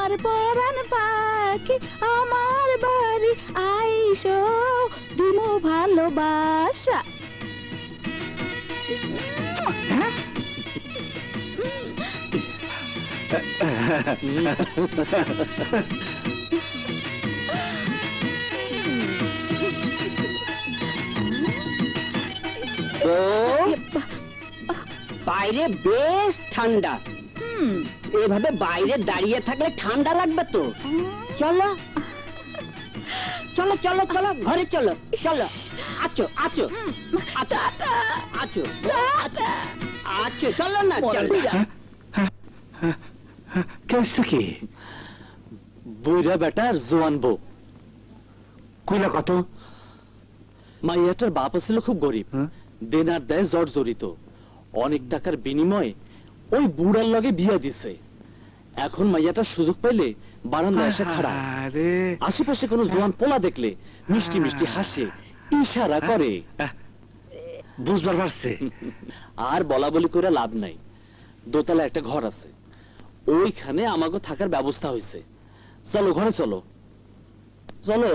আমার পরাণ পাখি আমার বাড়ি আইসো দিমু ভালোবাসা। বাইরে বেশ ঠান্ডা, এভাবে বাইরে দাঁড়িয়ে থাকলে ঠান্ডা লাগবে তো। চলো চলো চলো চলো, ঘরে চলো চলো। আছো আছো আছো আছো আছো, চলো না চলো। কেসটা কি? বুইরা বেটার জোয়ান বউ। কইলা কত? মাইয়াটার বাপ ছিল খুব গরিব, দেনার দেয় জর্জরিত। অনেক টাকার বিনিময়ে ওই বুড়ার লগে বিয়া দিছে। এখন মাইয়াটার সুযোগ পাইলে বারান্দায় এসে খাড়া, আশেপাশে কোনো জোয়ান পোলা দেখলে মিষ্টি মিষ্টি হাসে, ইশারা করে। বুঝবার পারছে। আর বলা বলি করে লাভ নাই। দোতলা একটা ঘর আছে, ওইখানে আমাকে থাকার ব্যবস্থা হয়েছে। চলো ঘরে চলো চলো।